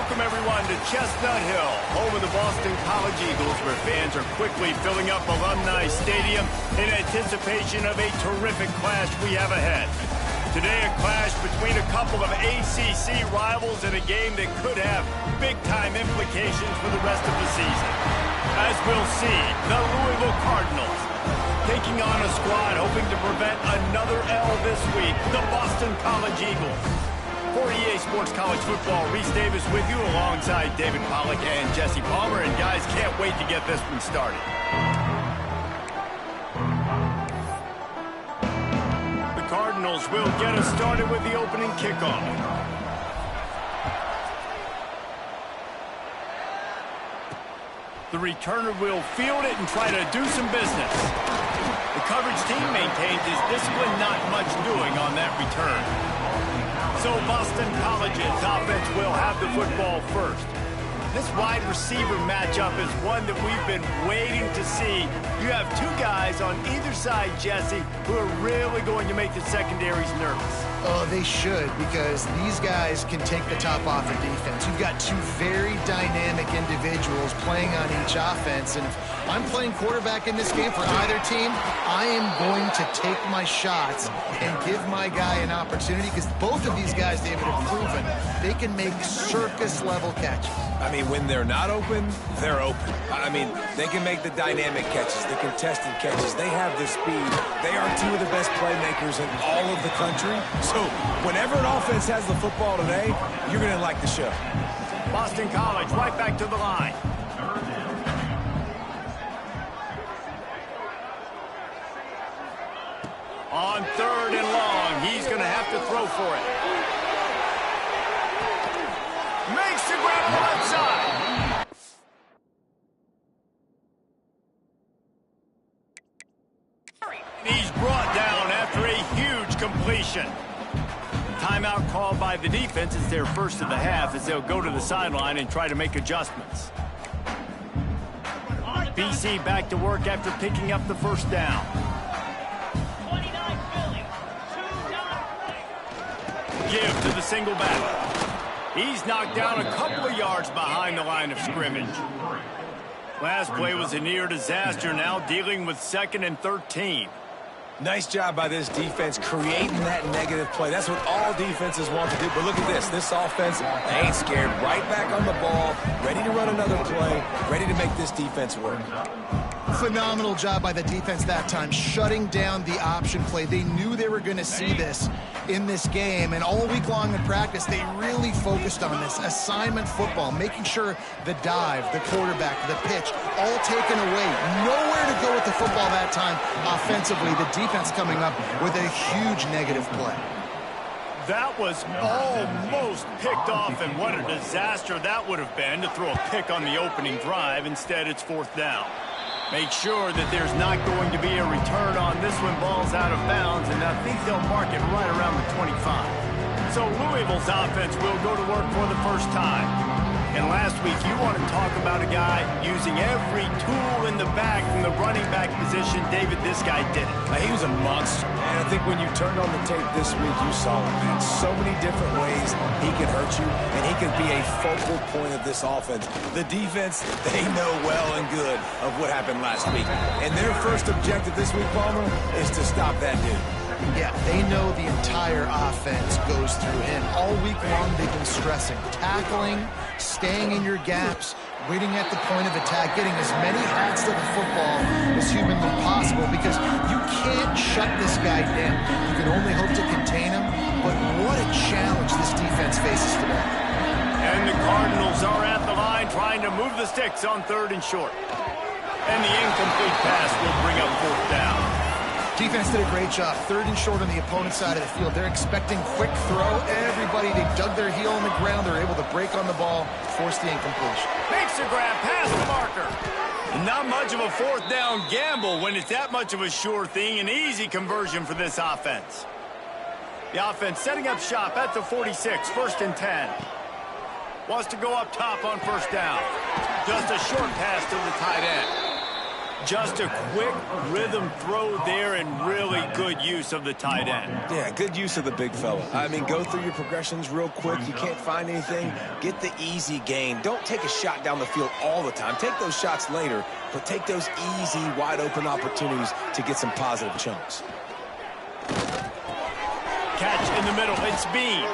Welcome, everyone, to Chestnut Hill, home of the Boston College Eagles, where fans are quickly filling up Alumni Stadium in anticipation of a terrific clash we have ahead. Today, a clash between a couple of ACC rivals in a game that could have big-time implications for the rest of the season. As we'll see, the Louisville Cardinals taking on a squad hoping to prevent another L this week, the Boston College Eagles. For EA Sports College Football, Reese Davis with you alongside David Pollack and Jesse Palmer. And guys, can't wait to get this one started. The Cardinals will get us started with the opening kickoff. The returner will field it and try to do some business. The coverage team maintains his discipline, not much doing on that return. So Boston College's offense will have the football first. This wide receiver matchup is one that we've been waiting to see. You have two guys on either side, Jesse, who are really going to make the secondaries nervous. Oh, they should, because these guys can take the top off the defense. You've got two very dynamic individuals playing on each offense, and if I'm playing quarterback in this game for either team, I am going to take my shots and give my guy an opportunity, because both of these guys, David, have proven they can make circus-level catches. I mean, when they're not open, they're open. I mean, they can make the dynamic catches, the contested catches. They have the speed. They are two of the best playmakers in all of the country. So whenever an offense has the football today, you're going to like the show. Boston College right back to the line. On 3rd and long, he's going to have to throw for it. Makes the grab on the left side. He's brought down after a huge completion. Timeout called by the defense. It's their first of the half as they'll go to the sideline and try to make adjustments. BC back to work after picking up the first down. Give to the single back. He's knocked down a couple of yards behind the line of scrimmage. Last play was a near disaster, now dealing with 2nd and 13. Nice job by this defense creating that negative play. That's what all defenses want to do. But look at this. This offense, they ain't scared. Right back on the ball, ready to run another play, ready to make this defense work. Phenomenal job by the defense that time, shutting down the option play. They knew they were going to see this in this game, and all week long in practice, they really focused on this assignment football, making sure the dive, the quarterback, the pitch, all taken away. Nowhere to go with the football that time offensively. The defense coming up with a huge negative play. That was almost picked off, and what a disaster that would have been to throw a pick on the opening drive. Instead, it's 4th down. Make sure that there's not going to be a return on this one. Ball's out of bounds, and I think they'll mark it right around the 25. So Louisville's offense will go to work for the first time. And last week, you want to talk about a guy using every tool in the bag from the running back position. David, this guy did it. He was a monster. And I think when you turned on the tape this week, you saw it, man. So many different ways he can hurt you, and he could be a focal point of this offense. The defense, they know well and good of what happened last week. And their first objective this week, Palmer, is to stop that dude. Yeah, they know the entire offense goes through him. All week long, they've been stressing tackling, staying in your gaps, waiting at the point of attack, getting as many hats to the football as humanly possible, because you can't shut this guy down. You can only hope to contain him, but what a challenge this defense faces today. And the Cardinals are at the line trying to move the sticks on 3rd and short. And the incomplete pass will bring up 4th down. Defense did a great job. 3rd and short on the opponent's side of the field. They're expecting quick throw. Everybody, they dug their heel on the ground. They're able to break on the ball, force the incompletion. Makes the grab, past the marker. Not much of a 4th down gamble when it's that much of a sure thing. An easy conversion for this offense. The offense setting up shop at the 46, 1st and 10. Wants to go up top on 1st down. Just a short pass to the tight end. Just a quick rhythm throw there and really good use of the tight end. Yeah, good use of the big fella. I mean, go through your progressions real quick. You can't find anything. Get the easy gain. Don't take a shot down the field all the time. Take those shots later, but take those easy, wide-open opportunities to get some positive chunks. Catch in the middle. It's Bean.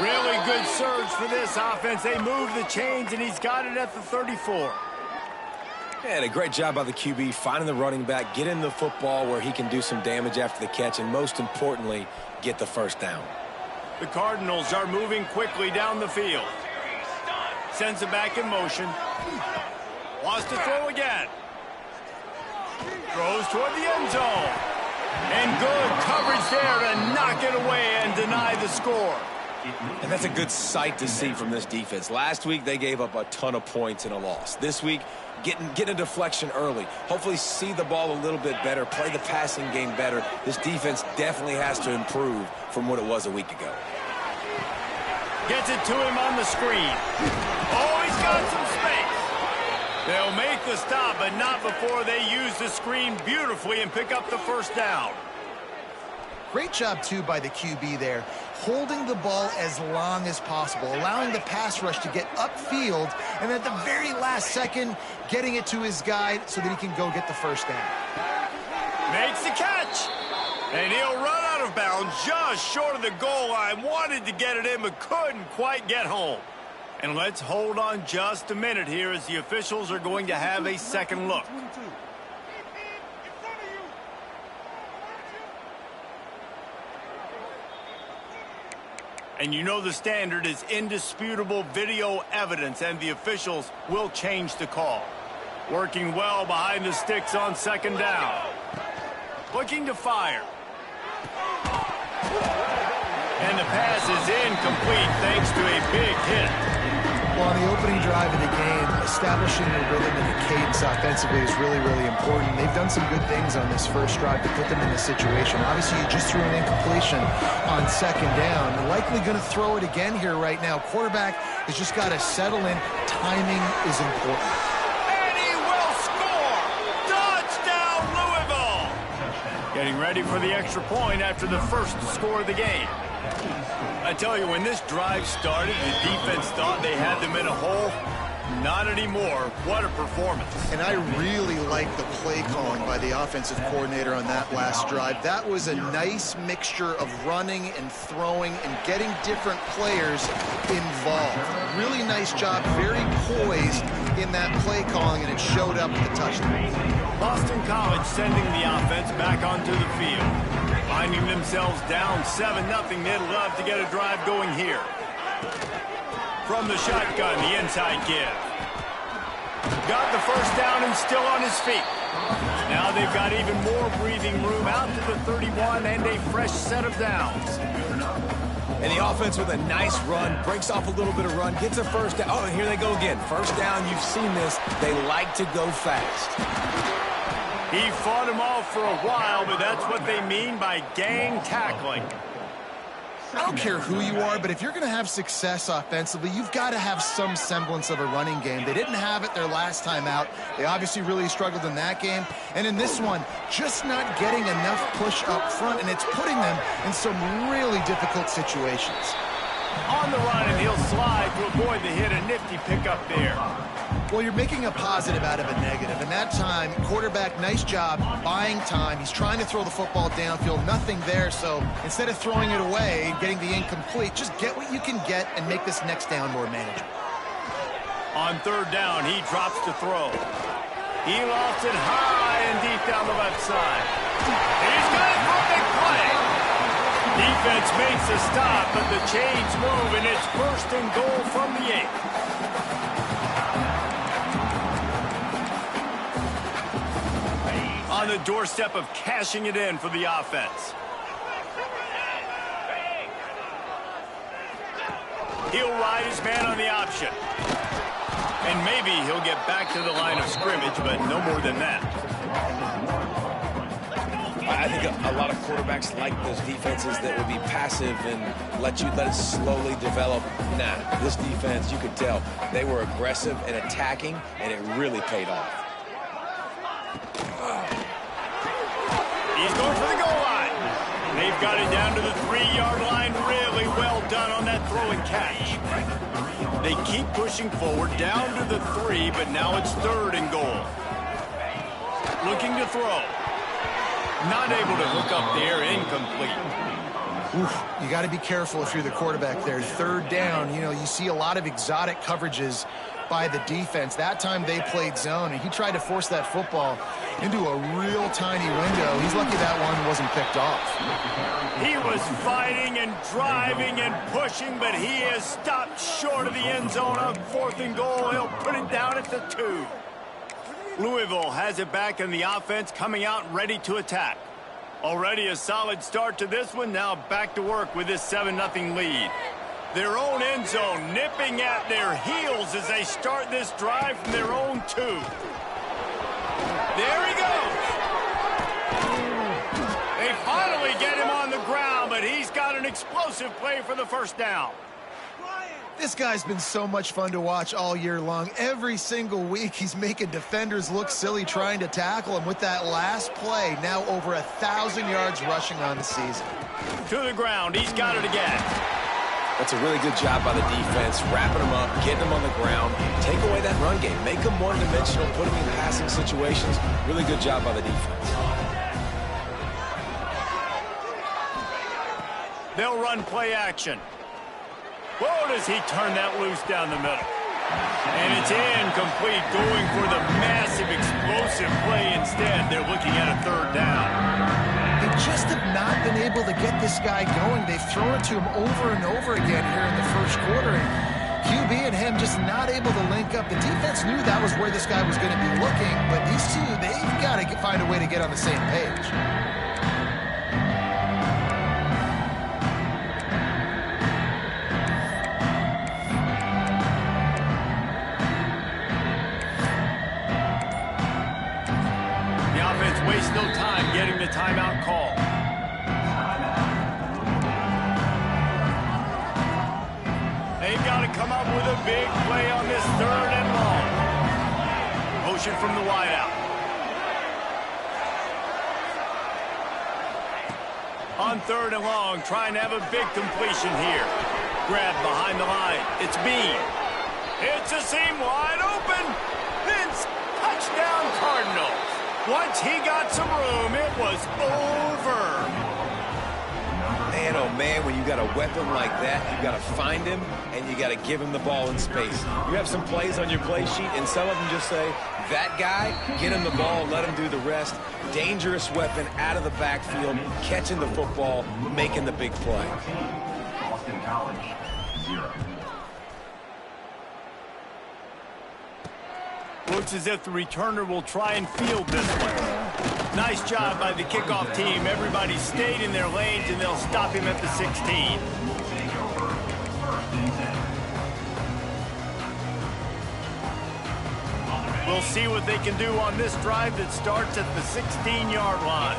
Really good surge for this offense. They move the chains, and he's got it at the 34. And a great job by the QB finding the running back, getting the football where he can do some damage after the catch, and most importantly, get the first down. The Cardinals are moving quickly down the field. Sends it back in motion. Wants to throw again. Throws toward the end zone. And good coverage there to knock it away and deny the score. And that's a good sight to see from this defense. Last week, they gave up a ton of points in a loss. This week, getting a deflection early. Hopefully see the ball a little bit better, play the passing game better. This defense definitely has to improve from what it was a week ago. Gets it to him on the screen. Oh, he's got some space. They'll make the stop, but not before they use the screen beautifully and pick up the first down. Great job, too, by the QB there, holding the ball as long as possible, allowing the pass rush to get upfield, and at the very last second, getting it to his guy so that he can go get the first down. Makes the catch, and he'll run out of bounds just short of the goal line. Wanted to get it in, but couldn't quite get home. And let's hold on just a minute here as the officials are going to have a second look. And you know the standard is indisputable video evidence, and the officials will change the call. Working well behind the sticks on second down. Looking to fire. And the pass is incomplete thanks to a big hit. Well, on the opening drive of the game, establishing a rhythm and a cadence offensively is really, really important. They've done some good things on this first drive to put them in this situation. Obviously, you just threw an incompletion on second down. They're likely going to throw it again here right now. Quarterback has just got to settle in. Timing is important. And he will score! Touchdown, Louisville! Getting ready for the extra point after the first score of the game. I tell you, when this drive started, the defense thought they had them in a hole. Not anymore. What a performance. And I really like the play calling by the offensive coordinator on that last drive. That was a nice mixture of running and throwing and getting different players involved. Really nice job, very poised in that play calling, and it showed up with the touchdown. Boston College sending the offense back onto the field. Finding themselves down 7-0, they'd love to get a drive going here. From the shotgun, the inside give. Got the first down and still on his feet. Now they've got even more breathing room out to the 31 and a fresh set of downs. And the offense with a nice run, breaks off a little bit of run, gets a first down. Oh, and here they go again. First down, you've seen this. They like to go fast. He fought him off for a while, but that's what they mean by gang tackling. I don't care who you are, but if you're going to have success offensively, you've got to have some semblance of a running game. They didn't have it their last time out. They obviously really struggled in that game. And in this one, just not getting enough push up front, and it's putting them in some really difficult situations. On the run, and he'll slide to avoid the hit. A nifty pickup there. Well, you're making a positive out of a negative. And that time, quarterback, nice job buying time. He's trying to throw the football downfield. Nothing there. So instead of throwing it away and getting the incomplete, just get what you can get and make this next down more manageable. On third down, he drops to throw. He lofts it high and deep down the left side. He's got it for a big play. Defense makes a stop, but the chains move, and it's first and goal from the 8. On the doorstep of cashing it in for the offense. He'll ride his man on the option. And maybe he'll get back to the line of scrimmage, but no more than that. I think a lot of quarterbacks like those defenses that would be passive and let it slowly develop. Nah, this defense, you could tell, they were aggressive and attacking, and it really paid off. They've got it down to the 3-yard line. Really well done on that throw and catch. They keep pushing forward down to the 3, but now it's 3rd and goal. Looking to throw. Not able to hook up there. Incomplete. Oof, you got to be careful if you're the quarterback there. 3rd down, you know, you see a lot of exotic coverages by the defense. That time they played zone, and he tried to force that football into a real tiny window. He's lucky that one wasn't picked off. He was fighting and driving and pushing, but he is stopped short of the end zone on 4th and goal. He'll put it down at the 2. Louisville has it back in the offense, coming out ready to attack. Already a solid start to this one. Now back to work with this 7-0 lead. Their own end zone nipping at their heels as they start this drive from their own 2. There he goes. They finally get him on the ground, but he's got an explosive play for the 1st down. This guy's been so much fun to watch all year long. Every single week, he's making defenders look silly trying to tackle him. With that last play, now over 1,000 yards rushing on the season. To the ground, he's got it again. That's a really good job by the defense, wrapping them up, getting them on the ground, take away that run game, make them one-dimensional, put them in passing situations. Really good job by the defense. They'll run play action. Whoa, does he turn that loose down the middle. And it's incomplete, going for the massive explosive play instead. They're looking at a 3rd down. They just have not been able to get this guy going. They've thrown it to him over and over again here in the 1st quarter. And QB and him just not able to link up. The defense knew that was where this guy was going to be looking, but these two, they've got to find a way to get on the same page. Waste no time getting the timeout call. They've got to come up with a big play on this 3rd and long. Motion from the wideout. On 3rd and long, trying to have a big completion here. Grabbed behind the line. It's Bean. It's a seam wide open. Vince, touchdown Cardinals. Once he got some room, it was over. Man, oh man, when you got a weapon like that, you got to find him and you got to give him the ball in space. You have some plays on your play sheet, and some of them just say, that guy, get him the ball, let him do the rest. Dangerous weapon out of the backfield, catching the football, making the big play. Boston College, 0. Looks as if the returner will try and field this one. Nice job by the kickoff team. Everybody stayed in their lanes, and they'll stop him at the 16. We'll see what they can do on this drive that starts at the 16-yard line.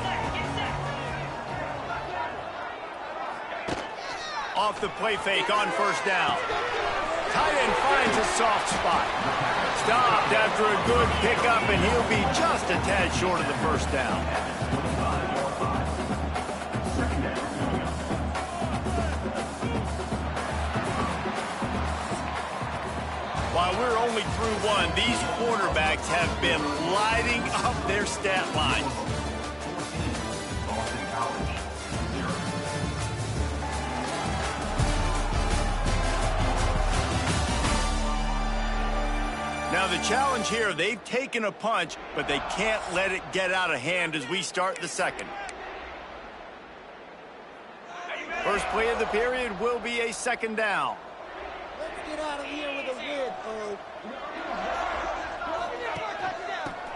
Off the play fake on 1st down. Tight end finds a soft spot. Stopped after a good pickup, and he'll be just a tad short of the 1st down. While we're only through one, these quarterbacks have been lighting up their stat line. Boston College, 0. Now the challenge here, they've taken a punch, but they can't let it get out of hand as we start the 2nd. First play of the period will be a 2nd down. Let's get out of here with a win, folks.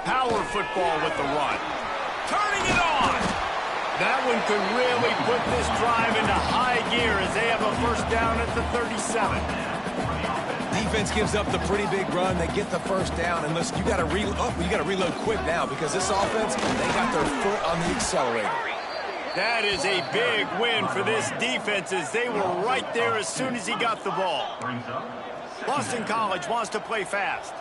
Power football with the run. Turning it on. That one could really put this drive into high gear as they have a 1st down at the 37. Defense gives up the pretty big run. They get the 1st down, and listen, you got to reload quick now because this offense, they got their foot on the accelerator. That is a big win for this defense as they were right there as soon as he got the ball. Boston College wants to play fast.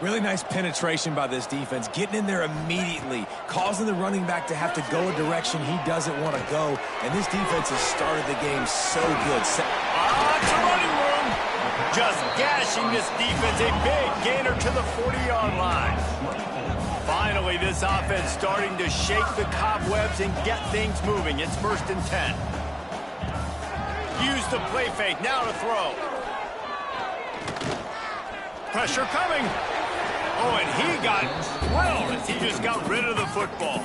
Really nice penetration by this defense, getting in there immediately, causing the running back to have to go a direction he doesn't want to go. And this defense has started the game so good. It's a running room. Just gashing this defense, a big gainer to the 40-yard line. Finally, this offense starting to shake the cobwebs and get things moving. It's 1st and 10. Use the play fake, now to throw. Pressure coming. Oh, and he got drilled as he just got rid of the football.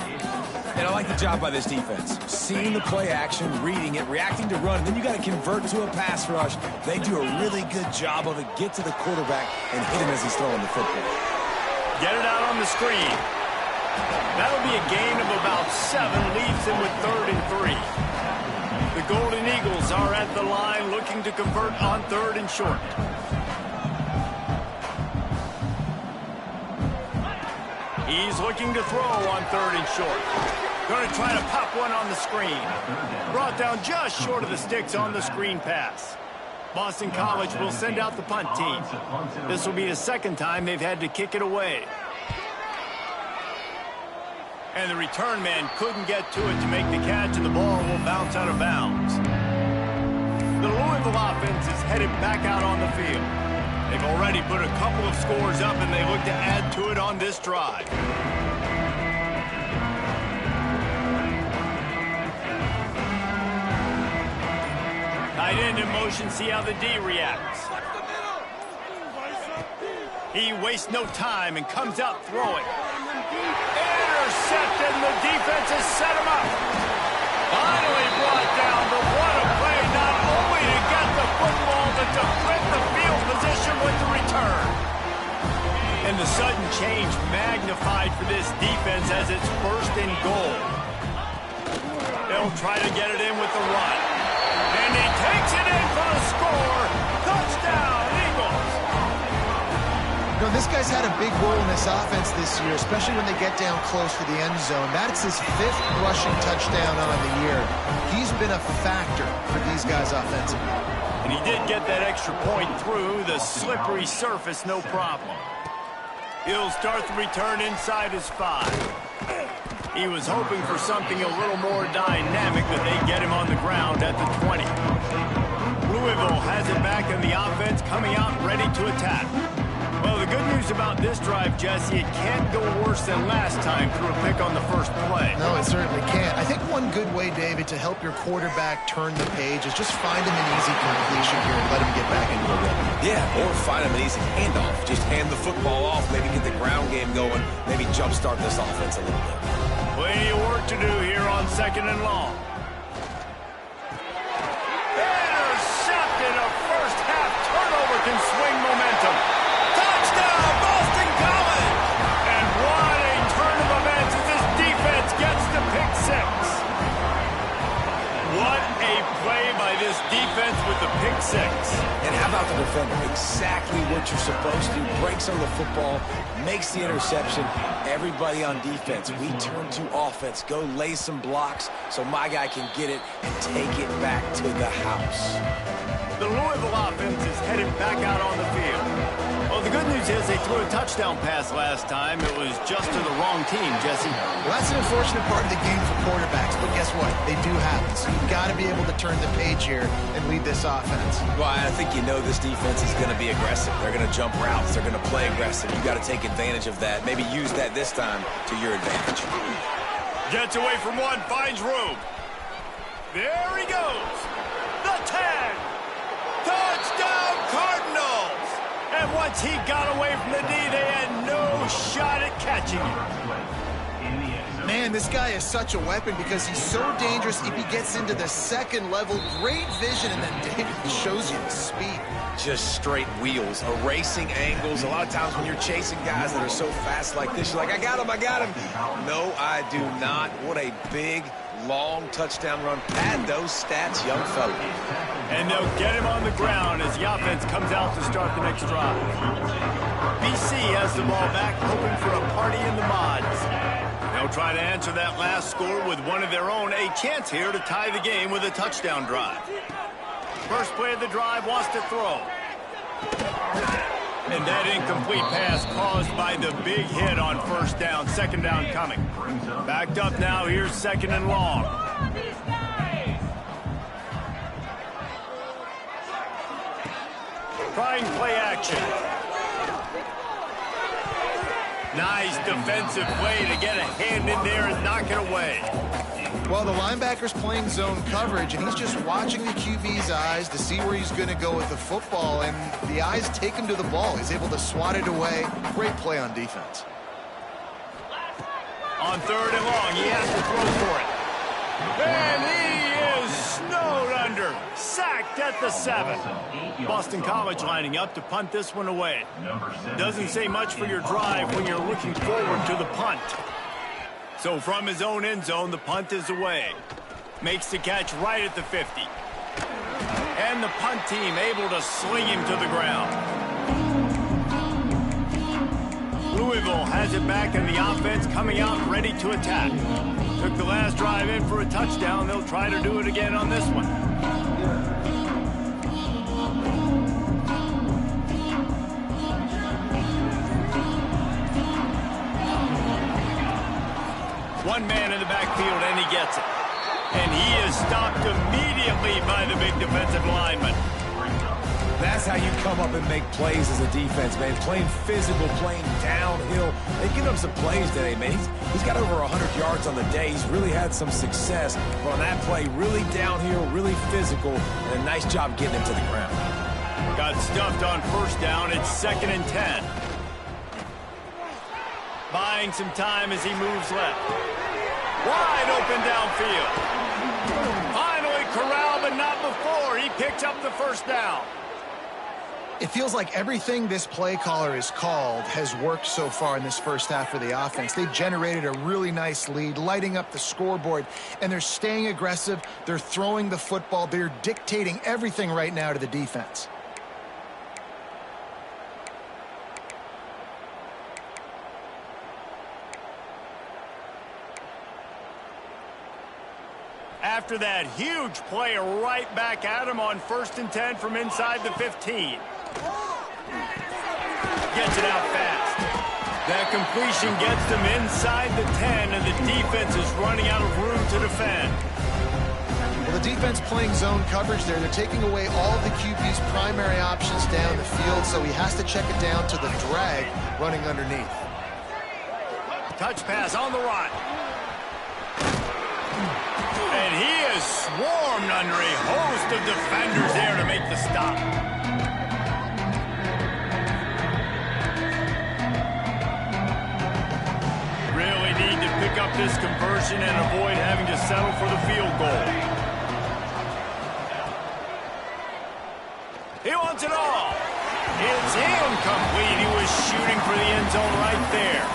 And I like the job by this defense. Seeing the play action, reading it, reacting to run, and then you got to convert to a pass rush. They do a really good job of it. Get to the quarterback and hit him as he's throwing the football. Get it out on the screen. That'll be a gain of about 7, leaves him with 3rd and 3. The Golden Eagles are at the line looking to convert on 3rd and short. He's looking to throw on 3rd and short. Going to try to pop one on the screen. Brought down just short of the sticks on the screen pass. Boston College will send out the punt team. This will be the 2nd time they've had to kick it away. And the return man couldn't get to it to make the catch, and the ball will bounce out of bounds. The Louisville offense is headed back out on the field. They've already put a couple of scores up, and they look to add to it on this drive. Tight end in motion, see how the D reacts. He wastes no time and comes out throwing. Intercepted, and the defense has set him up. Finally brought down, but what a play, not only to get the football, but to flip the field position with the return. And the sudden change magnified for this defense as it's 1st and goal. They'll try to get it in with the run. And he takes it in for the score. Touchdown, Eagles. You know, this guy's had a big role in this offense this year, especially when they get down close to the end zone. That's his 5th rushing touchdown on the year. He's been a factor for these guys offensively. And he did get that extra point through the slippery surface, no problem. He'll start the return inside his 5. He was hoping for something a little more dynamic, but they get him on the ground at the 20. Louisville has it back in the offense, coming out ready to attack. Well, the good news about this drive, Jesse, it can't go worse than last time through a pick on the first play. No, it certainly can't. I think one good way, David, to help your quarterback turn the page is just find him an easy completion here and let him get back into the rhythm. Yeah, or find him an easy handoff. Just hand the football off, maybe get the ground game going, maybe jumpstart this offense a little bit. Plenty of work to do here on 2nd and long. Intercepted, a first-half turnover can swing momentum. Touchdown, Boston College! And what a turn of events as this defense gets the pick 6. What a play by this defense with the pick 6. And how about the defender? Exactly what you're supposed to. Breaks on the football, makes the interception. Everybody on defense, we turn to offense. Go lay some blocks so my guy can get it and take it back to the house. The Louisville offense is headed back out on the field. Well, the good news is they threw a touchdown pass last time. It was just to the wrong team, Jesse. Well, that's an unfortunate part of the game for quarterbacks, but guess what? They do happen. So you've got to be able to turn the page here and lead this offense. Well, I think you know this defense is going to be aggressive. They're going to jump routes. They're going to play aggressive. You've got to take advantage of that. Maybe use that this time to your advantage. Gets away from one, finds room. There he goes. The 10. Touchdown, Cardinals. And once he got away from the D, they had no shot at catching him. Man, this guy is such a weapon because he's so dangerous if he gets into the 2nd level. Great vision, and then David shows you the speed. Just straight wheels, erasing angles. A lot of times when you're chasing guys that are so fast like this, you're like, I got him. No, I do not. What a big, long touchdown run. Pad those stats, young fella. And they'll get him on the ground as the offense comes out to start the next drive. BC has the ball back, hoping for a party in the mods. They'll try to answer that last score with one of their own. A chance here to tie the game with a touchdown drive. First play of the drive, wants to throw. And that incomplete pass caused by the big hit on first down. Second down coming. Backed up now. Here's second and long. Trying play action. Nice defensive play to get a hand in there and knock it away. Well, the linebacker's playing zone coverage, and he's just watching the QB's eyes to see where he's going to go with the football, and the eyes take him to the ball. He's able to swat it away. Great play on defense. On third and long, he has to throw for it. And he is snowed under. Sacked at the 7. Boston College lining up to punt this one away. Doesn't say much for your drive when you're looking forward to the punt. So from his own end zone, the punt is away. Makes the catch right at the 50. And the punt team able to sling him to the ground. Louisville has it back in the offense, coming out ready to attack. Took the last drive in for a touchdown. They'll try to do it again on this one. One man in the backfield, and he gets it. And he is stopped immediately by the big defensive lineman. That's how you come up and make plays as a defense, man. Playing physical, playing downhill. They give him some plays today, man. He's got over 100 yards on the day. He's really had some success. But on that play, really downhill, really physical, and a nice job getting him to the ground. Got stuffed on first down. It's 2nd and 10. Buying some time as he moves left. Wide open downfield. Finally corralled, but not before. He picks up the first down. It feels like everything this play caller has called has worked so far in this first half for the offense. They've generated a really nice lead, lighting up the scoreboard, and they're staying aggressive. They're throwing the football. They're dictating everything right now to the defense. After that huge play, right back at him on 1st and 10 from inside the 15. Gets it out fast. That completion gets them inside the 10, and the defense is running out of room to defend. Well, the defense playing zone coverage there. They're taking away all the QB's primary options down the field, so he has to check it down to the drag running underneath. Touch pass on the right. And he is swarmed under a host of defenders there to make the stop. Really need to pick up this conversion and avoid having to settle for the field goal. He wants it all. It's incomplete. He was shooting for the end zone right there.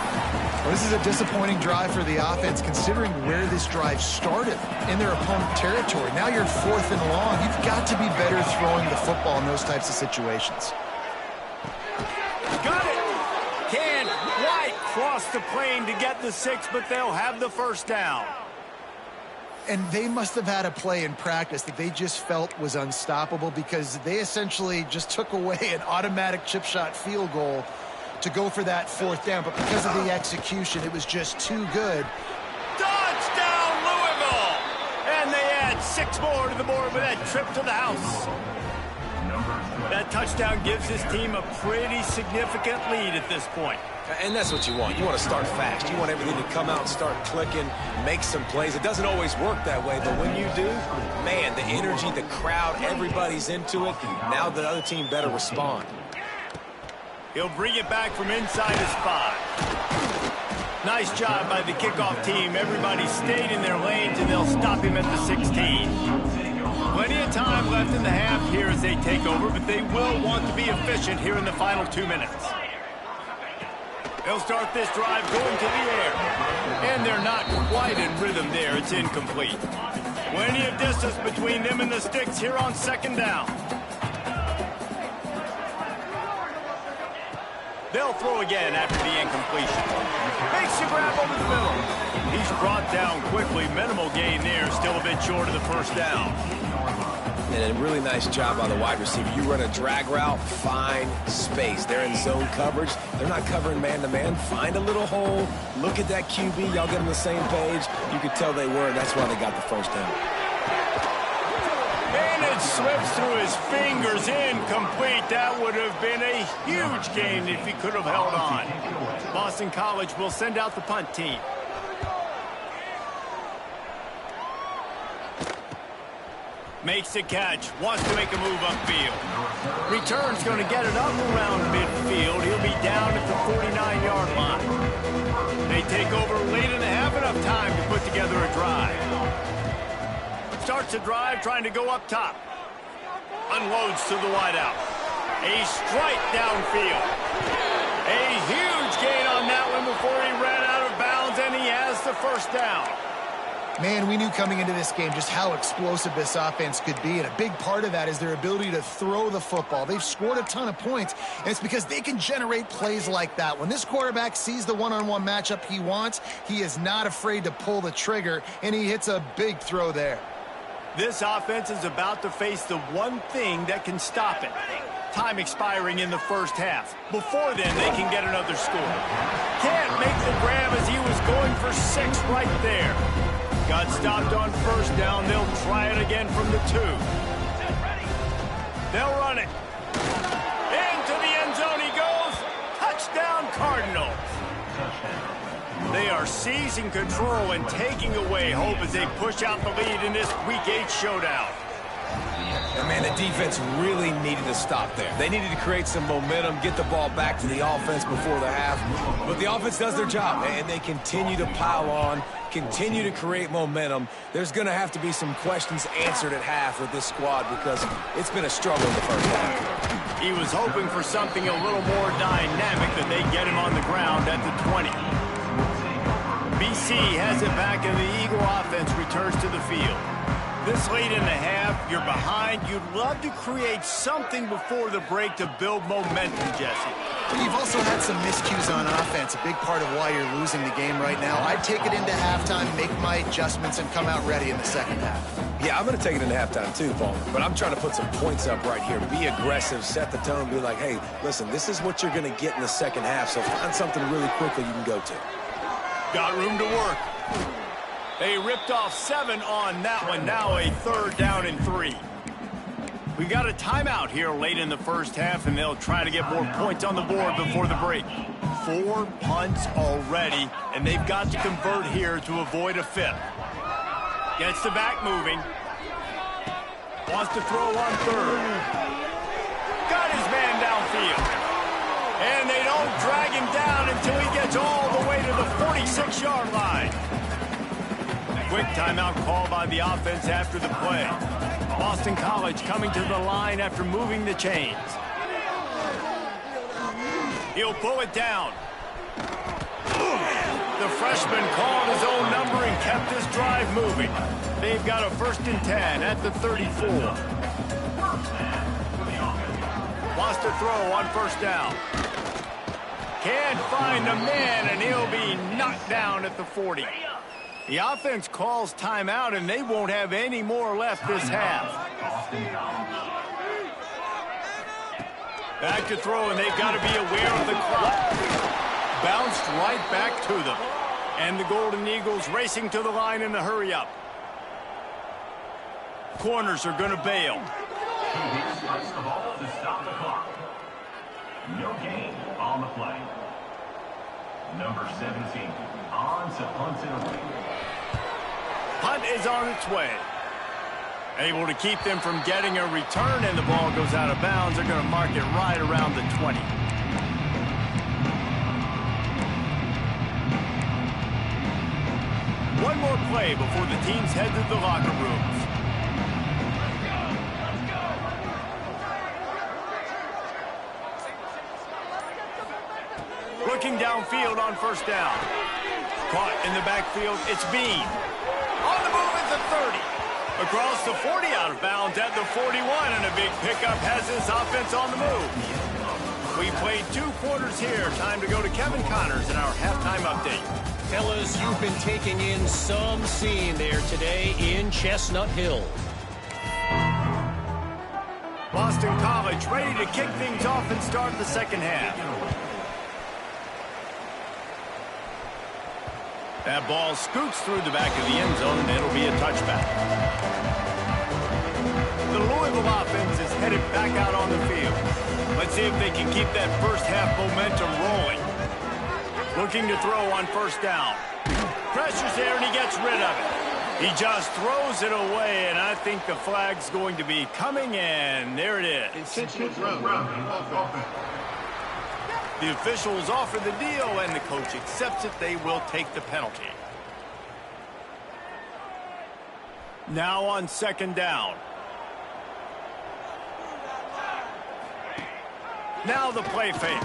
Well, this is a disappointing drive for the offense, considering where this drive started, in their opponent territory. Now you're 4th and long. You've got to be better throwing the football in those types of situations. Got it. Can't quite cross the plane to get the 6, but they'll have the first down. And they must have had a play in practice that they just felt was unstoppable, because they essentially just took away an automatic chip shot field goal to go for that 4th down, but because of the execution, it was just too good. Touchdown, Louisville! And they add 6 more to the board with that trip to the house. That touchdown gives his team a pretty significant lead at this point. And that's what you want. You want to start fast. You want everything to come out and start clicking, make some plays. It doesn't always work that way, but when you do, man, the energy, the crowd, everybody's into it. Now the other team better respond. He'll bring it back from inside his 5. Nice job by the kickoff team. Everybody stayed in their lanes, and they'll stop him at the 16. Plenty of time left in the half here as they take over, but they will want to be efficient here in the final 2 minutes. They'll start this drive going to the air. And they're not quite in rhythm there. It's incomplete. Plenty of distance between them and the sticks here on 2nd down. They'll throw again after the incompletion. Makes the grab over the middle. He's brought down quickly. Minimal gain there. Still a bit short of the first down. And a really nice job by the wide receiver. You run a drag route, find space. They're in zone coverage. They're not covering man-to-man. Find a little hole. Look at that QB. Y'all get on the same page. You could tell they were, and that's why they got the first down. And it slips through his fingers, incomplete. That would have been a huge gain if he could have held on. Boston College will send out the punt team. Makes the catch, wants to make a move upfield. Return's going to get it up around midfield. He'll be down at the 49-yard line. They take over late in the half, enough time to put together a drive. Starts the drive trying to go up top. Unloads to the wideout. A strike downfield. A huge gain on that one before he ran out of bounds, and he has the first down. Man, we knew coming into this game just how explosive this offense could be, and a big part of that is their ability to throw the football. They've scored a ton of points, and it's because they can generate plays like that. When this quarterback sees the one-on-one matchup he wants, he is not afraid to pull the trigger, and he hits a big throw there. This offense is about to face the one thing that can stop it. Time expiring in the first half. Before then, they can get another score. Can't make the grab as he was going for 6 right there. Got stopped on first down. They'll try it again from the 2. They'll run it. Into the end zone he goes. Touchdown, Cardinals. They are seizing control and taking away hope as they push out the lead in this Week 8 showdown. And man, the defense really needed to stop there. They needed to create some momentum, get the ball back to the offense before the half. But the offense does their job, and they continue to pile on, continue to create momentum. There's going to have to be some questions answered at half with this squad because it's been a struggle in the first half. He was hoping for something a little more dynamic that they get him on the ground at the 20. BC has it back, and the Eagle offense returns to the field. This late in the half, you're behind. You'd love to create something before the break to build momentum, Jesse. You've also had some miscues on offense, a big part of why you're losing the game right now. I'd take it into halftime, make my adjustments, and come out ready in the second half. Yeah, I'm going to take it into halftime too, Paul. But I'm trying to put some points up right here. Be aggressive, set the tone, be like, hey, listen, this is what you're going to get in the second half, so find something really quickly you can go to. Got room to work. They ripped off 7 on that one. Now a 3rd down and 3. We got a timeout here late in the first half, and they'll try to get more points on the board before the break. 4 punts already, and they've got to convert here to avoid a 5th. Gets the back moving. Wants to throw on 3rd. Got his man downfield. And they don't drag him down until he gets all the way to the 46-yard line. Quick timeout call by the offense after the play. Boston College coming to the line after moving the chains. He'll pull it down. The freshman called his own number and kept his drive moving. They've got a 1st and 10 at the 34. Wants to throw on 1st down. Can't find a man, and he'll be knocked down at the 40. The offense calls timeout, and they won't have any more left this half. Back to throw, and they've got to be aware of the clock. Bounced right back to them. And the Golden Eagles racing to the line in a hurry-up. Corners are going to bail. He starts the ball to stop the clock. No gain on the play. Number 17 on to punt it away. Punt is on its way. Able to keep them from getting a return, and the ball goes out of bounds. They're going to mark it right around the 20. One more play before the teams head to the locker rooms. Looking downfield on 1st down. Caught in the backfield, it's Bean. On the move at the 30. Across the 40, out of bounds at the 41, and a big pickup has his offense on the move. We played 2 quarters here. Time to go to Kevin Connors in our halftime update. Fellas, you've been taking in some scene there today in Chestnut Hill. Boston College ready to kick things off and start the second half. That ball scoots through the back of the end zone, and it'll be a touchback. The Louisville offense is headed back out on the field. Let's see if they can keep that first half momentum rolling. Looking to throw on first down. Pressure's there, and he gets rid of it. He just throws it away, and I think the flag's going to be coming, and there it is. The officials offer the deal, and the coach accepts it. They will take the penalty. Now on second down. Now the play fake.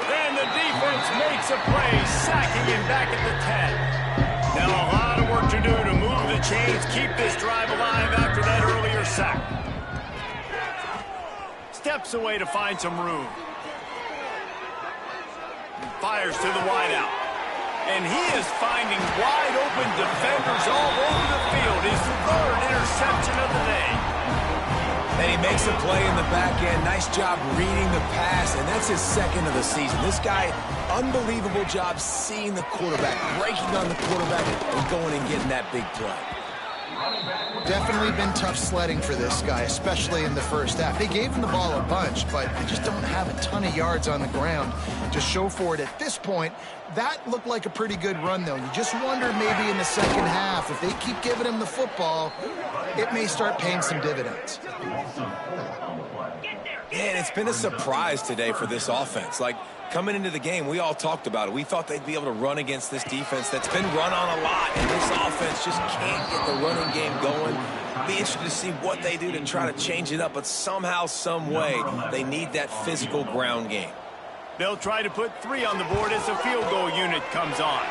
And the defense makes a play, sacking him back at the 10. Now a lot of work to do to move the chains, keep this drive alive after that earlier sack. Steps away to find some room. Fires to the wideout. And he is finding wide open defenders all over the field. His third interception of the day. And he makes a play in the back end. Nice job reading the pass, and that's his second of the season. This guy, unbelievable job seeing the quarterback, breaking on the quarterback, and going and getting that big play. Definitely been tough sledding for this guy, especially in the first half. They gave him the ball a bunch, but they just don't have a ton of yards on the ground to show for it at this point. That looked like a pretty good run, though. You just wonder maybe in the second half, if they keep giving him the football, it may start paying some dividends. And it's been a surprise today for this offense. Like, coming into the game, we all talked about it. We thought they'd be able to run against this defense that's been run on a lot, and this offense just can't get the running game going. Be interested to see what they do to try to change it up, but somehow, some way, they need that physical ground game. They'll try to put 3 on the board as the field goal unit comes on.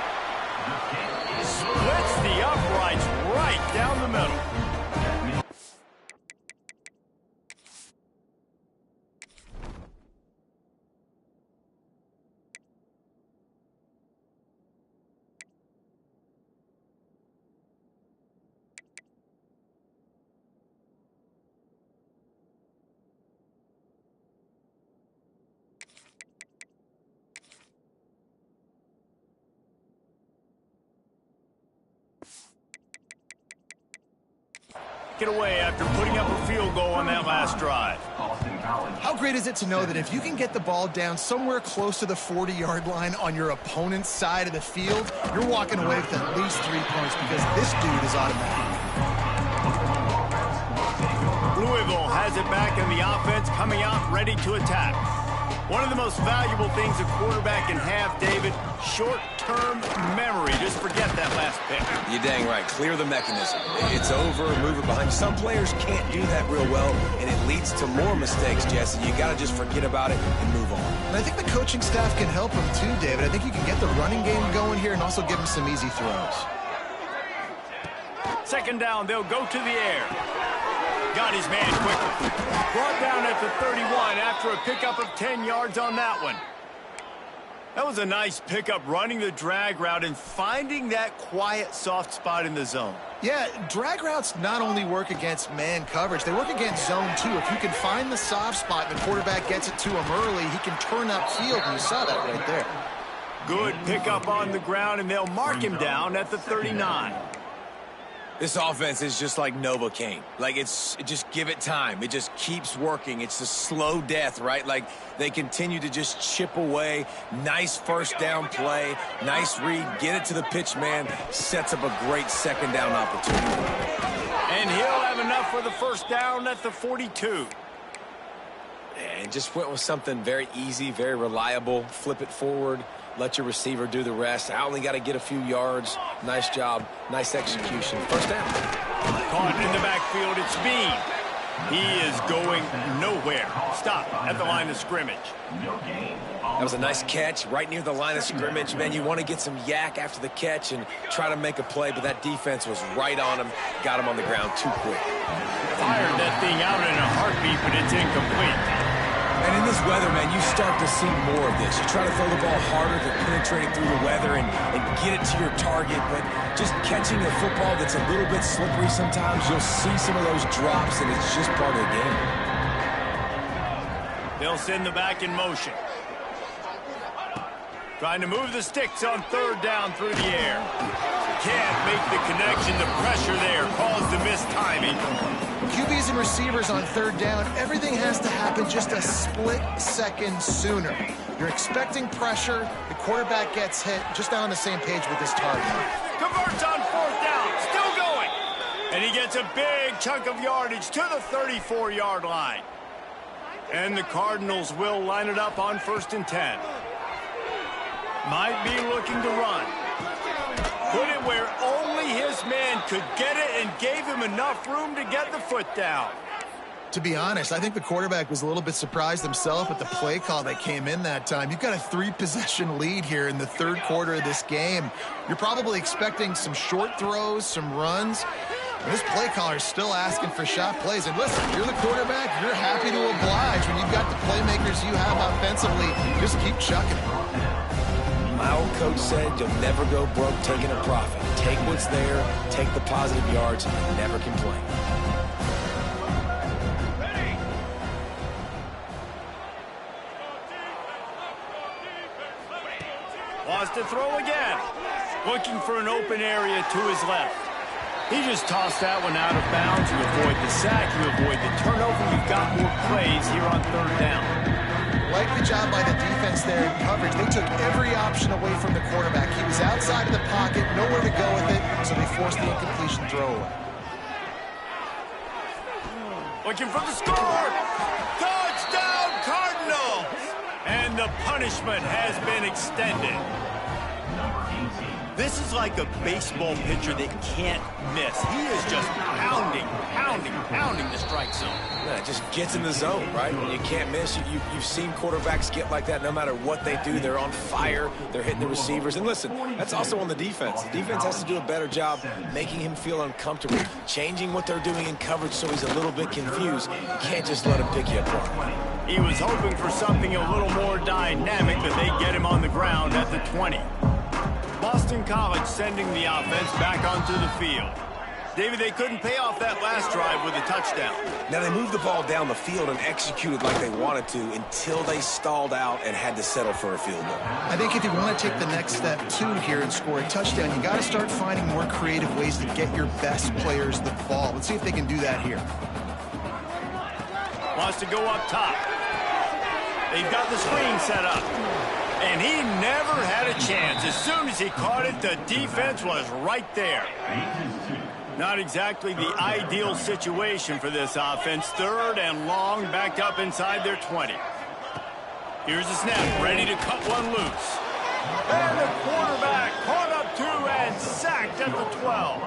Splits the uprights right down the middle. Get away after putting up a field goal on that last drive. How great is it to know that if you can get the ball down somewhere close to the 40-yard line on your opponent's side of the field, you're walking away with at least 3 points because this dude is automatic. Louisville has it back in the offense, coming out ready to attack. One of the most valuable things a quarterback can have, David, short-term memory. Just forget that last pick. You're dang right. Clear the mechanism. It's over, move it behind. Some players can't do that real well, and it leads to more mistakes, Jesse. You got to just forget about it and move on. And I think the coaching staff can help him too, David. I think you can get the running game going here and also give him some easy throws. Second down, they'll go to the air. Got his man quickly. Brought down at the 31 after a pickup of 10 yards on that one. That was a nice pickup, running the drag route and finding that quiet, soft spot in the zone. Yeah, drag routes not only work against man coverage, they work against zone too. If you can find the soft spot and the quarterback gets it to him early, he can turn upfield, and you saw that right there. Good pickup on the ground, and they'll mark him down at the 39. This offense is just like Novocaine. Like, just give it time. It just keeps working. It's a slow death, right? Like, they continue to just chip away. Nice first down play. Nice read. Get it to the pitch man. Sets up a great second down opportunity. And he'll have enough for the first down at the 42. And just went with something very easy, very reliable. Flip it forward. Let your receiver do the rest. I only got to get a few yards. Nice job. Nice execution. First down. Caught in the backfield. It's Bean. He is going nowhere. Stop at the line of scrimmage. That was a nice catch right near the line of scrimmage. Man, you want to get some yak after the catch and try to make a play, but that defense was right on him. Got him on the ground too quick. Fired that thing out in a heartbeat, but it's incomplete. And in this weather, man, you start to see more of this. You try to throw the ball harder to penetrate through the weather and get it to your target, but just catching a football that's a little bit slippery sometimes, you'll see some of those drops, and it's just part of the game. They'll send the back in motion. Trying to move the sticks on third down through the air. Can't make the connection. The pressure there caused the missed timing. QBs and receivers on third down, everything has to happen just a split second sooner. You're expecting pressure, the quarterback gets hit, just not on the same page with this target. Converts on fourth down, still going. And he gets a big chunk of yardage to the 34-yard line. And the Cardinals will line it up on 1st and 10. Might be looking to run. Put it where only his man could get it and gave him enough room to get the foot down. To be honest, I think the quarterback was a little bit surprised himself at the play call that came in that time. You've got a 3-possession lead here in the third quarter of this game. You're probably expecting some short throws, some runs. This play caller is still asking for shot plays. And listen, you're the quarterback, you're happy to oblige. When you've got the playmakers you have offensively, just keep chucking it. My old coach said you'll never go broke taking a profit. Take what's there, take the positive yards, and never complain. Wants to throw again. Looking for an open area to his left. He just tossed that one out of bounds. You avoid the sack, you avoid the turnover. You've got more plays here on third down. Like the job by the defense there in coverage. They took every option away from the quarterback. He was outside the pocket, nowhere to go with it, so they forced the incompletion throwaway. Looking for the score. Touchdown, Cardinals! And the punishment has been extended. This is like a baseball pitcher that can't miss. He is just pounding the strike zone. Yeah, it just gets in the zone, right? When you can't miss, you've seen quarterbacks get like that no matter what they do. They're on fire. They're hitting the receivers. And listen, that's also on the defense. The defense has to do a better job making him feel uncomfortable, changing what they're doing in coverage so he's a little bit confused. You can't just let him pick you apart. He was hoping for something a little more dynamic, but they get him on the ground at the 20. Boston College sending the offense back onto the field. David, they couldn't pay off that last drive with a touchdown. Now, they moved the ball down the field and executed like they wanted to until they stalled out and had to settle for a field goal. I think if you want to take the next step, too, here and score a touchdown, you got to start finding more creative ways to get your best players the ball. Let's see if they can do that here. Wants to go up top. They've got the screen set up. And he never had a chance. As soon as he caught it, the defense was right there. Not exactly the ideal situation for this offense. Third and long, backed up inside their 20. Here's the snap, ready to cut one loose. And the quarterback caught up two and sacked at the 12.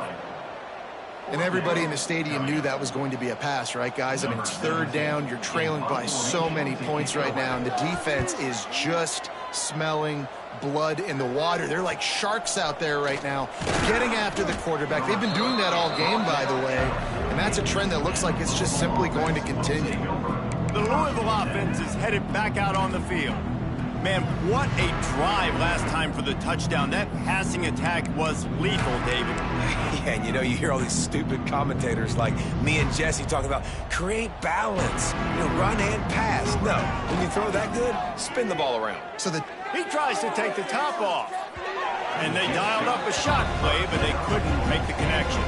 And everybody in the stadium knew that was going to be a pass, right, guys? I mean, it's third down. You're trailing by so many points right now, and the defense is just smelling blood in the water. They're like sharks out there right now, getting after the quarterback. They've been doing that all game, by the way, and that's a trend that looks like it's just simply going to continue. The Louisville offense is headed back out on the field. Man, what a drive last time for the touchdown. That passing attack was lethal, David. Yeah, and you know, you hear all these stupid commentators like me and Jesse talking about create balance, run and pass. No, when you throw that good, spin the ball around. So he tries to take the top off. And they dialed up a shot play, but they couldn't make the connection.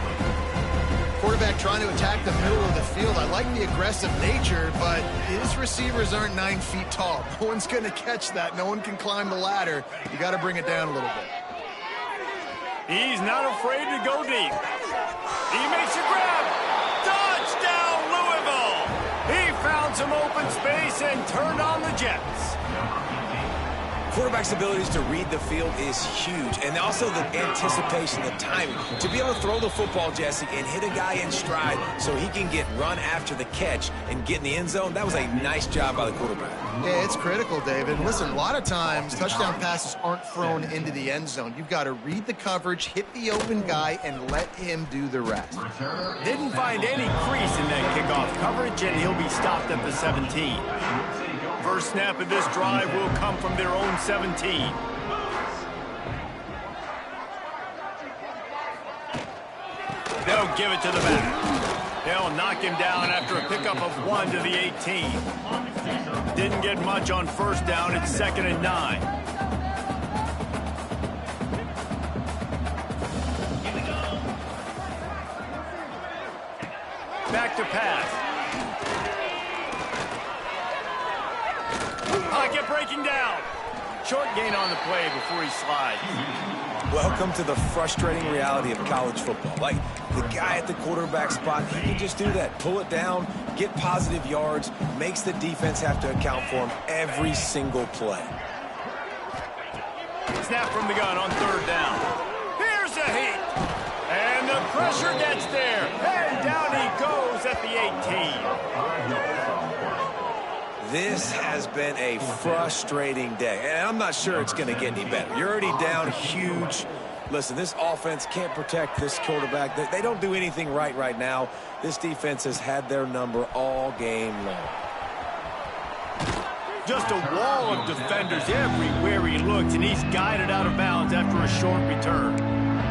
Quarterback trying to attack the middle of the field. I like the aggressive nature, but his receivers aren't 9 feet tall. No one's going to catch that. No one can climb the ladder. You got to bring it down a little bit. He's not afraid to go deep. He makes a grab. Touchdown, Louisville! He found some open space and turned on the Jets. Quarterback's abilities to read the field is huge, and also the anticipation, the timing. To be able to throw the football, Jesse, and hit a guy in stride so he can get run after the catch and get in the end zone, that was a nice job by the quarterback. Yeah, it's critical, David. Listen, a lot of times touchdown passes aren't thrown into the end zone. You've got to read the coverage, hit the open guy, and let him do the rest. Didn't find any crease in that kickoff coverage, and he'll be stopped at the 17. First snap of this drive will come from their own 17. They'll give it to the back. They'll knock him down after a pickup of 1 to the 18. Didn't get much on first down. It's 2nd and 9. Back to pass. Pocket breaking down. Short gain on the play before he slides. Welcome to the frustrating reality of college football. Like, the guy at the quarterback spot, he can just do that. Pull it down, get positive yards, makes the defense have to account for him every single play. Snap from the gun on 3rd down. Here's a heat. And the pressure gets there. And down he goes at the 18. This has been a frustrating day, and I'm not sure it's going to get any better. You're already down huge. Listen, this offense can't protect this quarterback. They don't do anything right now. This defense has had their number all game long. Just a wall of defenders everywhere he looks, and he's guided out of bounds after a short return.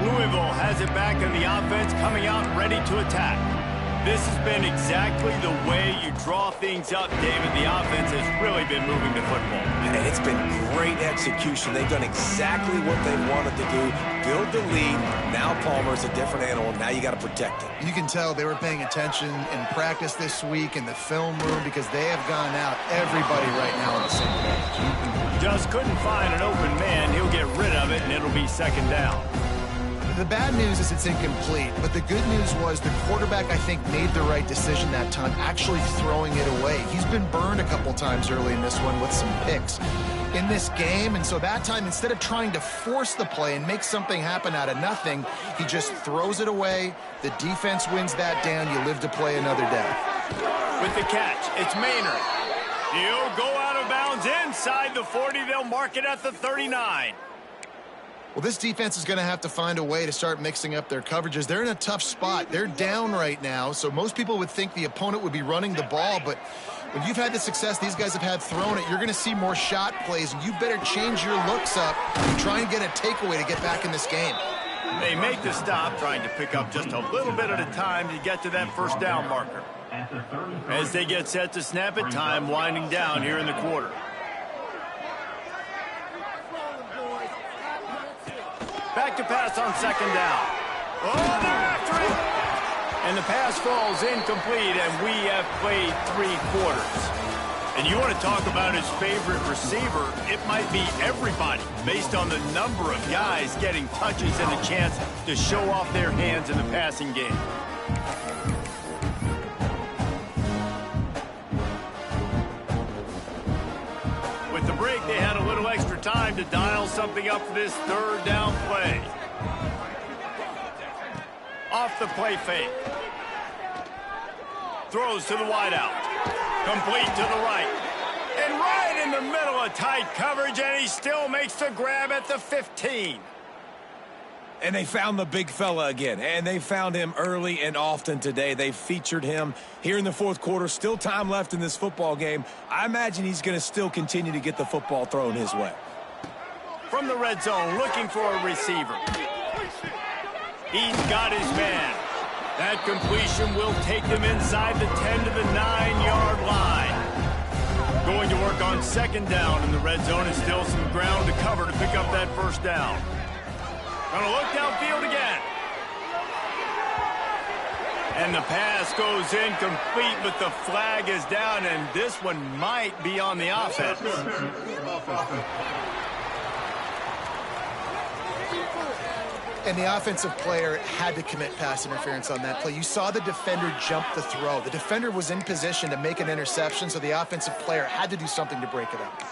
Louisville has it back in the offense, coming out ready to attack. This has been exactly the way you draw things up, David. The offense has really been moving the football. And it's been great execution. They've done exactly what they wanted to do. Build the lead. Now Palmer's a different animal. Now you got to protect him. You can tell they were paying attention in practice this week in the film room because they have gone out everybody right now on the same page. Just couldn't find an open man. He'll get rid of it, and it'll be 2nd down. The bad news is it's incomplete, but the good news was the quarterback, I think, made the right decision that time, actually throwing it away. He's been burned a couple times early in this one with some picks in this game, and so that time, instead of trying to force the play and make something happen out of nothing, he just throws it away. The defense wins that down. You live to play another day. With the catch, it's Maynard. He'll go out of bounds inside the 40. They'll mark it at the 39. Well, this defense is going to have to find a way to start mixing up their coverages. They're in a tough spot. They're down right now, so most people would think the opponent would be running the ball, but when you've had the success these guys have had throwing it, you're going to see more shot plays, and you better change your looks up and try and get a takeaway to get back in this game. They make the stop, trying to pick up just a little bit at a time to get to that 1st down marker. As they get set to snap it, time winding down here in the quarter. Back to pass on 2nd down. Oh, they're after it! And the pass falls incomplete, and we have played 3 quarters. And you want to talk about his favorite receiver, it might be everybody, based on the number of guys getting touches and a chance to show off their hands in the passing game. With the break, they had a little extra time to dial something up for this 3rd down play. Off the play fake. Throws to the wideout. Complete to the right. And right in the middle of tight coverage, and he still makes the grab at the 15. And they found the big fella again, and they found him early and often today. They featured him here in the 4th quarter. Still time left in this football game. I imagine he's going to still continue to get the football thrown his way. From the red zone, looking for a receiver. He's got his man. That completion will take them inside the 10 to the 9-yard line. Going to work on 2nd down in the red zone, and still some ground to cover to pick up that 1st down. Gonna look downfield again. And the pass goes incomplete, but the flag is down, and this one might be on the offense. And the offensive player had to commit pass interference on that play. You saw the defender jump the throw. The defender was in position to make an interception, so the offensive player had to do something to break it up.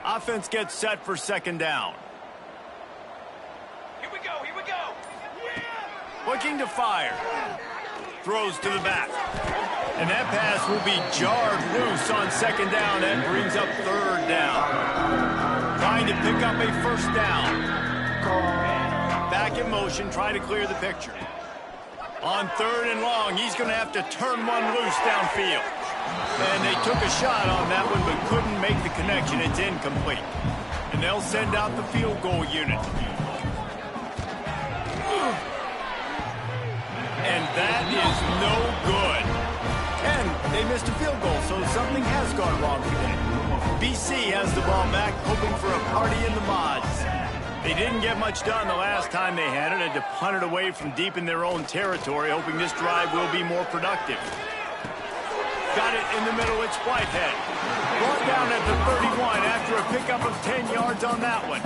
Offense gets set for 2nd down. Here we go, here we go. Looking to fire. Throws to the back. And that pass will be jarred loose on 2nd down. That brings up 3rd down. Trying to pick up a 1st down. Back in motion, trying to clear the picture. On 3rd and long, he's going to have to turn one loose downfield. And they took a shot on that one, but couldn't make the connection. It's incomplete. And they'll send out the field goal unit. and that is no good. And they missed a field goal, so something has gone wrong today. BC has the ball back, hoping for a party in the mods. They didn't get much done the last time they had it, and to punt it away from deep in their own territory, hoping this drive will be more productive. Got it in the middle, it's Whitehead. Brought down at the 31 after a pickup of 10 yards on that one.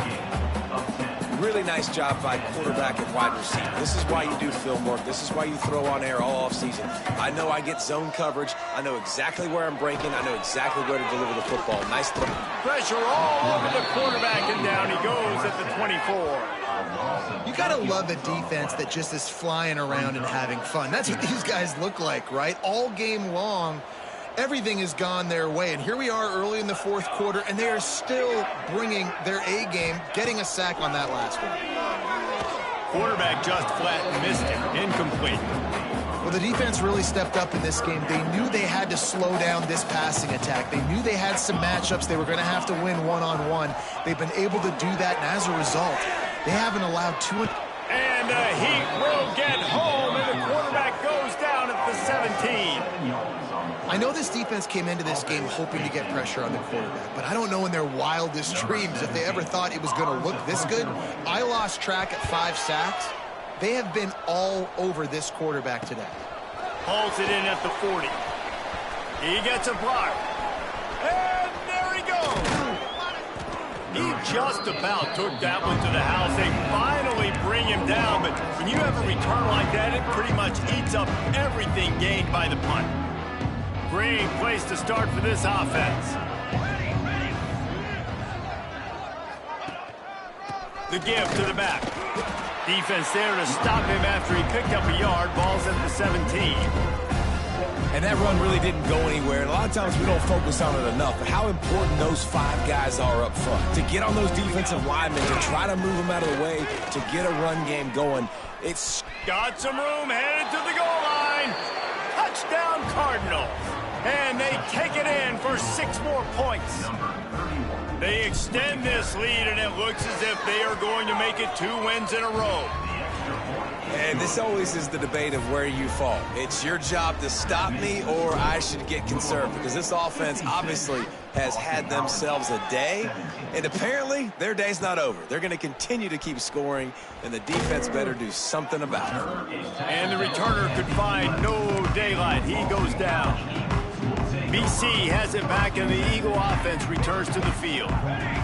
Really nice job by quarterback and wide receiver. This is why you do film work. This is why you throw on air all offseason. I know I get zone coverage. I know exactly where I'm breaking. I know exactly where to deliver the football. Nice throw. Pressure all over the quarterback, and down he goes at the 24. You gotta love a defense that just is flying around and having fun. That's what these guys look like, right? All game long, everything has gone their way, and here we are early in the fourth quarter, and they are still bringing their A game, getting a sack on that last one. Quarterback just flat missed it. Incomplete. Well, the defense really stepped up in this game. They knew they had to slow down this passing attack. They knew they had some matchups they were going to have to win one-on-one. They've been able to do that, and as a result, they haven't allowed two. And he will get home, and the quarterback goes down at the 17. I know this defense came into this game hoping to get pressure on the quarterback, but I don't know in their wildest dreams if they ever thought it was going to look this good. I lost track at 5 sacks. They have been all over this quarterback today. Hauls it in at the 40. He gets a block. And there he goes. He just about took that one to the house. They finally bring him down, but when you have a return like that, it pretty much eats up everything gained by the punt. Great place to start for this offense. The give to the back. Defense there to stop him after he picked up a yard. Ball's at the 17. And that run really didn't go anywhere. And a lot of times we don't focus on it enough. But how important those 5 guys are up front. To get on those defensive linemen, to try to move them out of the way, to get a run game going. It's got some room, headed to the goal line. Touchdown Cardinals. And they take it in for 6 more points. They extend this lead, and it looks as if they are going to make it 2 wins in a row. And this always is the debate of where you fall. It's your job to stop me, or I should get conservative. Because this offense obviously has had themselves a day, and apparently their day's not over. They're going to continue to keep scoring, and the defense better do something about it. And the returner could find no daylight. He goes down. BC has it back, and the Eagle offense returns to the field.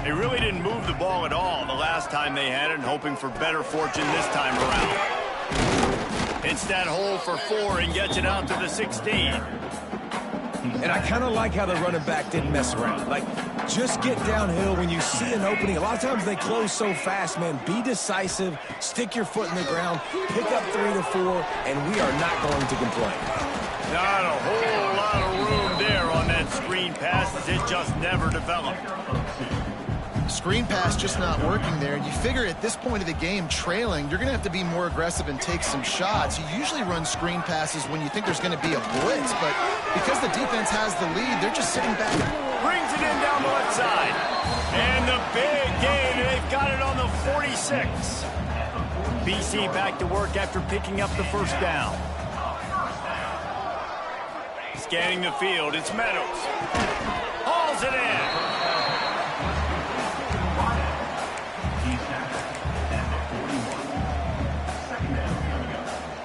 They really didn't move the ball at all the last time they had it, and hoping for better fortune this time around. Hits that hole for 4 and gets it out to the 16. And I kind of like how the running back didn't mess around. Like, just get downhill when you see an opening. A lot of times they close so fast, man. Be decisive, stick your foot in the ground, pick up 3 to 4, and we are not going to complain. Not a whole lot of room there on that screen pass, as it just never developed. Screen pass just not working there. And you figure at this point of the game, trailing, you're going to have to be more aggressive and take some shots. You usually run screen passes when you think there's going to be a blitz, but because the defense has the lead, they're just sitting back. Brings it in down the left side. And the big gain, and they've got it on the 46. BC back to work after picking up the first down. Scanning the field, it's Meadows. Hauls it in.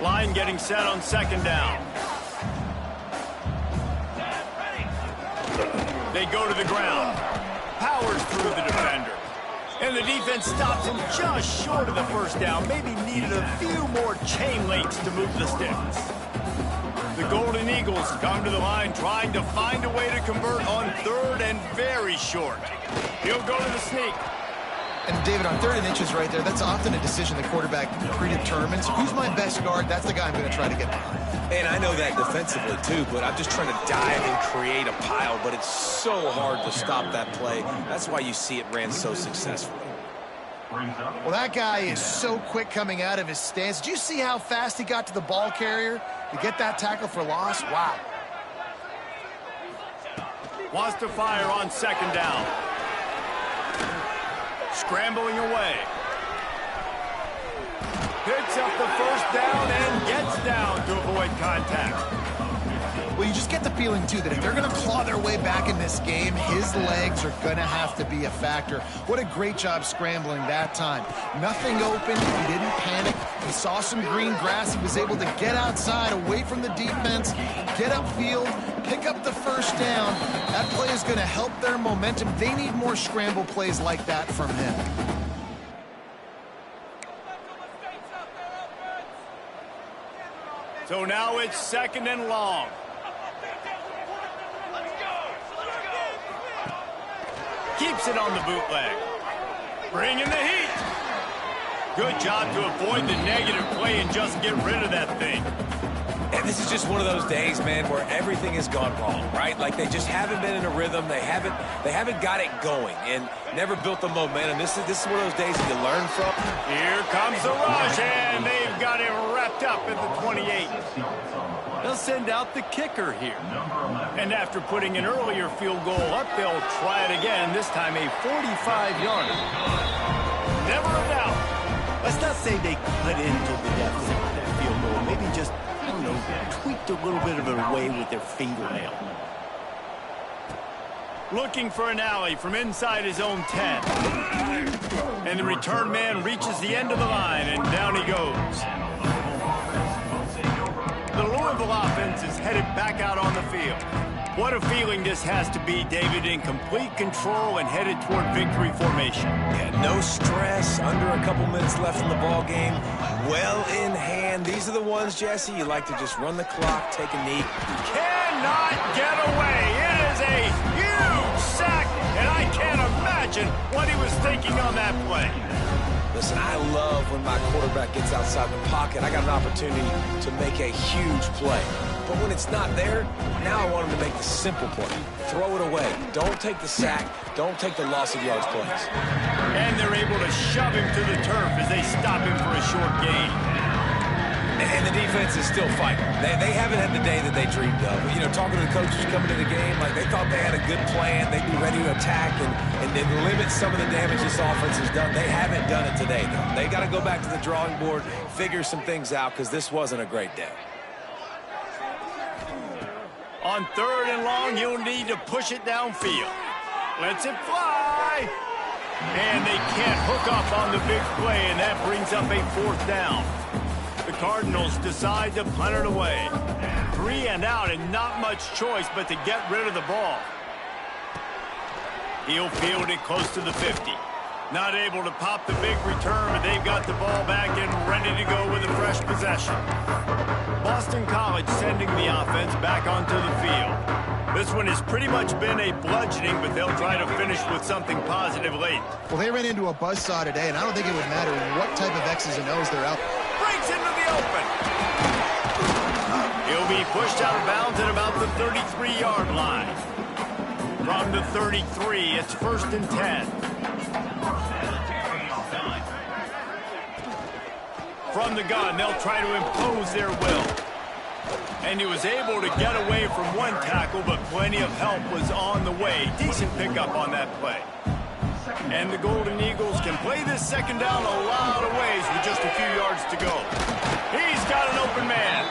Line getting set on 2nd down. They go to the ground. Powers through the defender. And the defense stops him just short of the first down. Maybe needed a few more chain links to move the sticks. The Golden Eagles come to the line trying to find a way to convert on 3rd and very short. He'll go to the sneak. And David, on 3rd and inches right there, that's often a decision the quarterback predetermines. Who's my best guard? That's the guy I'm going to try to get behind. And I know that defensively too, but I'm just trying to dive and create a pile, but it's so hard to stop that play. That's why you see it ran so successfully. Well, that guy is so quick coming out of his stance. Did you see how fast he got to the ball carrier to get that tackle for loss? Wow. Wants to fire on 2nd down. Scrambling away. Picks up the first down and gets down to avoid contact. Well, you just get the feeling, too, that if they're going to claw their way back in this game, his legs are going to have to be a factor. What a great job scrambling that time. Nothing open. He didn't panic. He saw some green grass. He was able to get outside, away from the defense, get upfield, pick up the first down. That play is going to help their momentum. They need more scramble plays like that from him. So now it's 2nd and long. Keeps it on the bootleg. Bringing the heat. Good job to avoid the negative play and just get rid of that thing. And this is just one of those days, man, where everything has gone wrong, right? Like they just haven't been in a rhythm. They haven't got it going and never built the momentum. This is one of those days that you learn from. Here comes the rush, and they've got him wrapped up at the 28. They'll send out the kicker here. And after putting an earlier field goal up, they'll try it again, this time a 45-yarder. Never a doubt. Let's not say they cut into the deficit with that field goal. Maybe just, I don't know, tweaked a little bit of it away with their fingernail. Looking for an alley from inside his own 10. And the return man reaches the end of the line, and down he goes. The Louisville offense is headed back out on the field. What a feeling this has to be, David, in complete control and headed toward victory formation. Yeah, no stress, under a couple minutes left in the ball game. Well in hand. These are the ones, Jesse, you like to just run the clock, take a knee. Cannot get away. It is a huge sack, and I can't imagine what he was thinking on that play. Listen, I love when my quarterback gets outside the pocket. I got an opportunity to make a huge play. But when it's not there, now I want him to make the simple play. Throw it away. Don't take the sack. Don't take the loss of yards plays. And they're able to shove him to the turf as they stop him for a short gain. And the defense is still fighting. They haven't had the day that they dreamed of. You know, talking to the coaches coming to the game, like they thought they had a good plan. They'd be ready to attack and then limit some of the damage this offense has done. They haven't done it today, though. They got to go back to the drawing board, figure some things out, because this wasn't a great day. On 3rd and long, you'll need to push it downfield. Lets it fly. And they can't hook up on the big play, and that brings up a 4th down. The Cardinals decide to punt it away. 3 and out, and not much choice but to get rid of the ball. He'll field it close to the 50. Not able to pop the big return, but they've got the ball back and ready to go with a fresh possession. Boston College sending the offense back onto the field. This one has pretty much been a bludgeoning, but they'll try to finish with something positive late. Well, they ran into a buzzsaw today, and I don't think it would matter what type of X's and O's they're out. Breaks into the open. He'll be pushed out of bounds at about the 33-yard line. From the 33, it's 1st and 10. From the gun, they'll try to impose their will. And he was able to get away from one tackle, but plenty of help was on the way. Decent pickup on that play. And the Golden Eagles can play this 2nd down a lot of ways with just a few yards to go. He's got an open man.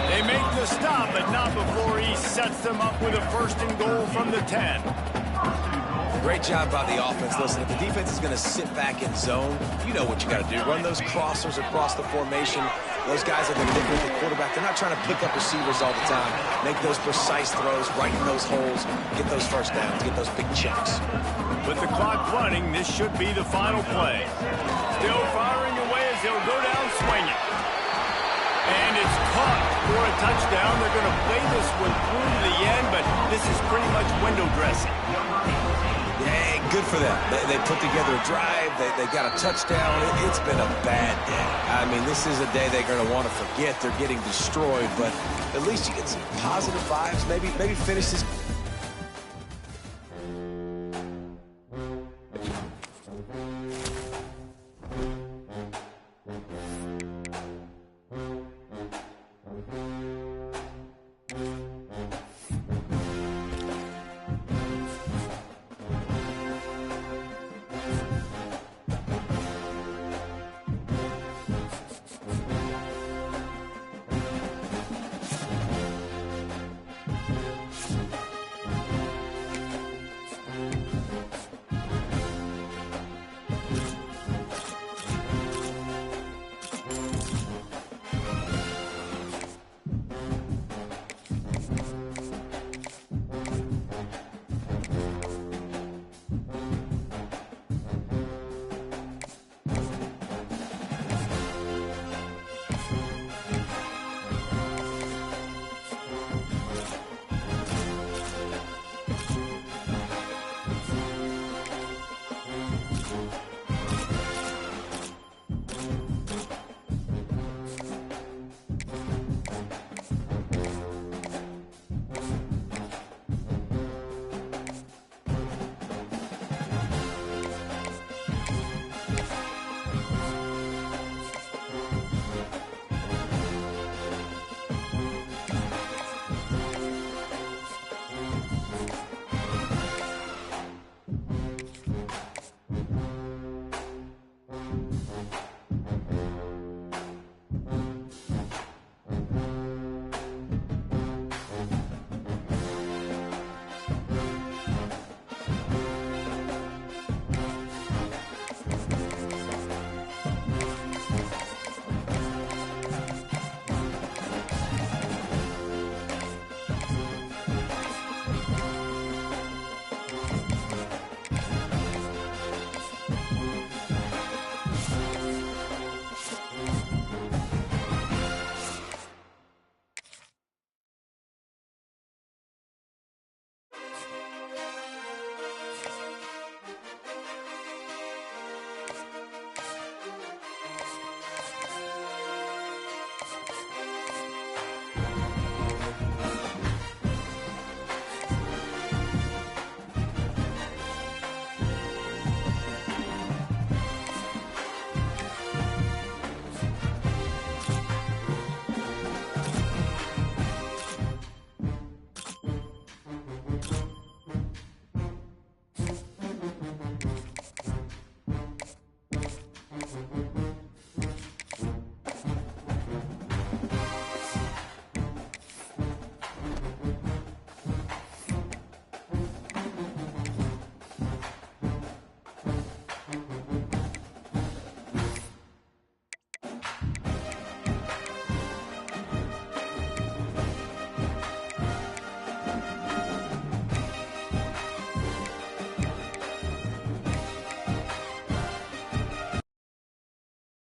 They make the stop, but not before he sets them up with a 1st and goal from the 10. Great job by the offense. Listen, if the defense is going to sit back in zone, you know what you got to do. Run those crossers across the formation. Those guys are going to look at the quarterback. They're not trying to pick up receivers all the time. Make those precise throws, right in those holes, get those first downs, get those big chunks. With the clock running, this should be the final play. Still firing away as they'll go down swinging. And it's caught for a touchdown. They're going to play this one through to the end, but this is pretty much window dressing. Yeah, good for them. They put together a drive. They got a touchdown. It's been a bad day. I mean, this is a day they're going to want to forget. They're getting destroyed, but at least you get some positive vibes. Maybe finish this